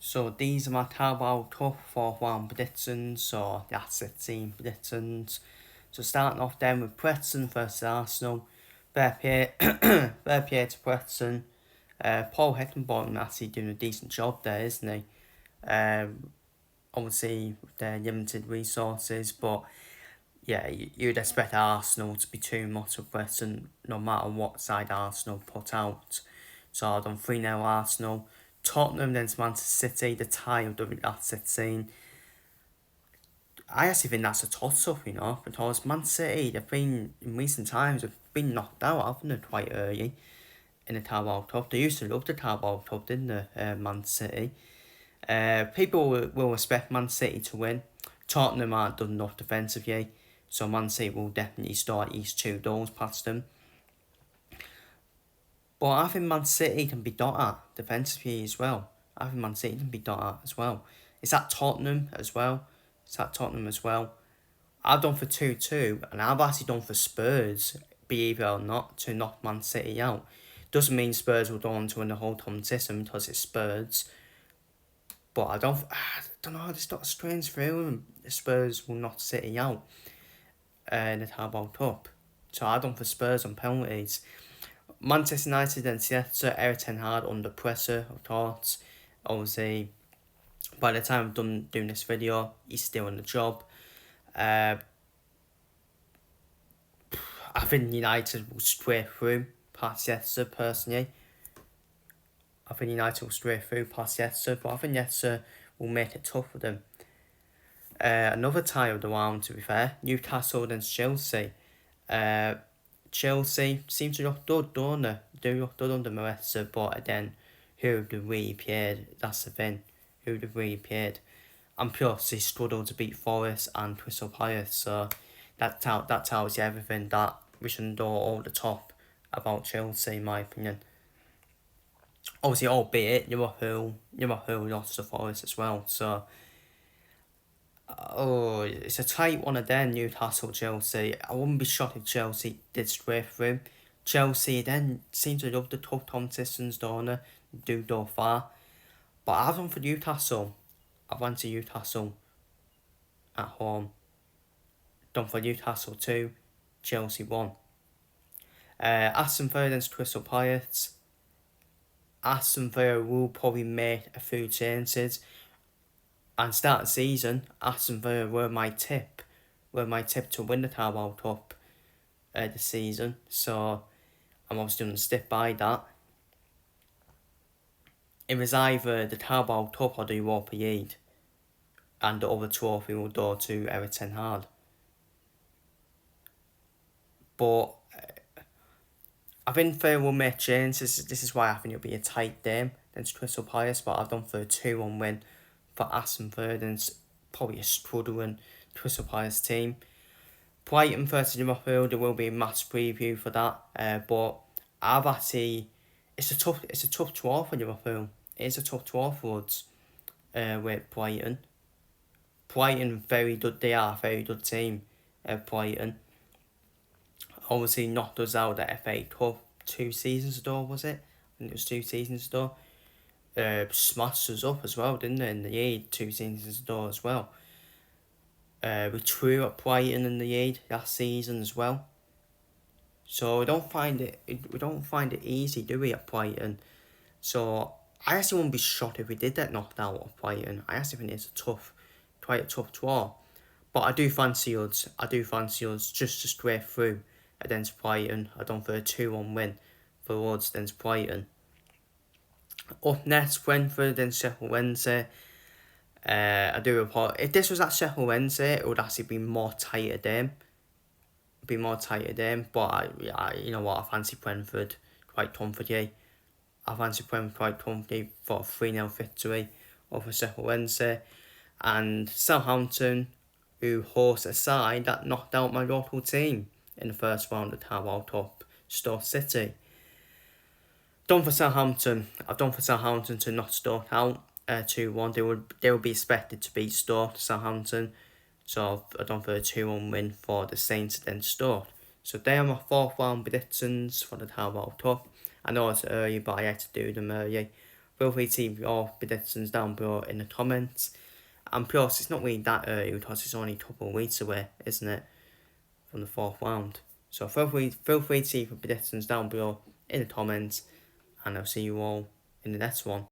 So these are my Carabao Cup 4-1 predictions, or the asset team predictions. So starting off then with Preston versus Arsenal. Fair play to Preston. Paul Heckenbottom actually doing a decent job there, isn't he? Obviously with their limited resources, but yeah, you'd expect Arsenal to be too much of Preston no matter what side Arsenal put out. So I've done 3-0 Arsenal. Tottenham then to Manchester City, the tie of the asset scene. I actually think that's a toss-up, because Man City, they've been, in recent times, they've been knocked out, haven't they, quite early in the Carabao Cup. They used to love the Carabao Cup, didn't they, Man City? People will expect Man City to win. Tottenham aren't done enough defensively, so Man City will definitely start at least 2 goals past them. But I think Man City can be dot at defensively as well. I think Man City can be dot at as well. Is that Tottenham as well? I've done for 2-2, and I've actually done for Spurs, believe it or not, to knock Man City out. Doesn't mean Spurs will go on to win the whole competition because it's Spurs. But I don't know, there's not a strange feeling Spurs will knock City out in the Carabao Cup. So I've done for Spurs on penalties. Manchester United and Seattle, Erik ten Hag under pressure, of course. Obviously, by the time I'm done doing this video, he's still on the job. I think United will stray through past Seattle, personally. But I think Seattle will make it tough for them. Another tie of the round, to be fair, Newcastle against Chelsea. Chelsea seems to look good, don't they? Do look good under Maresca, but again, who would have really played? That's the thing. Who would have really played? And plus, they struggled to beat Forest and Crystal Palace, so that tells you everything that we shouldn't go over the top about Chelsea, in my opinion. Obviously, albeit Liverpool lost to Forest as well, so it's a tight one of them, Newcastle, Chelsea. I wouldn't be shocked if Chelsea did straight through. Chelsea then seem to love the tough competitions, don't they? Do go far. But I've gone for Newcastle. I've went to Newcastle at home. Done for Newcastle 2, Chelsea 1. Aston Villa against Crystal Palace. Aston Villa will probably make a few chances. And start the season, Aston Villa were my tip to win the Carabao Cup this season. So I'm obviously going to stick by that. It was either the Carabao Cup or the Europa League, and the other trophy will go to Erik ten Hag. But I think Villa will make changes. This is why I think it'll be a tight game against Crystal Palace. But I've done for a 2-1 win for Aston Villa, and it's probably a struggling Crystal Palace team. Brighton versus Liverpool, there will be a match preview for that. But I've actually, it's a tough draw for Liverpool. It is a tough draw for us with Brighton. Brighton very good. They are a very good team. Brighton obviously knocked us out at FA Cup 2 seasons ago, was it? I think it was 2 seasons ago. Smashed us up as well, didn't they, in the league 2 seasons ago as well. We drew at Brighton in the league last season as well. So we don't find it easy, do we, at Brighton? So I actually wouldn't be shocked if we did get knocked out of Brighton. I actually think it's quite a tough draw. But I do fancy us just to stray through against Brighton. I don't for a 2-1 win for us against Brighton. Up next, Brentford against Sheffield Wednesday. I do report, if this was at Sheffield Wednesday, it would actually be more tighter game. But you know what, I fancy Brentford quite comfortably. for a 3-0 victory over Sheffield Wednesday. And Southampton, who host a side that knocked out my local team in the first round of the Carabao Cup, Stoke City. I've done for Southampton to knock Stoke out 2-1. They would be expected to beat Southampton. So I've done for a 2-1 win for the Saints against Stoke. So they are my 4th round predictions for the Carabao Cup. I know it's early, but I had to do them early feel free to leave your predictions down below in the comments. And plus, it's not really that early because it's only a couple of weeks away, isn't it, from the fourth round. So feel free to leave your predictions down below in the comments, and I'll see you all in the next one.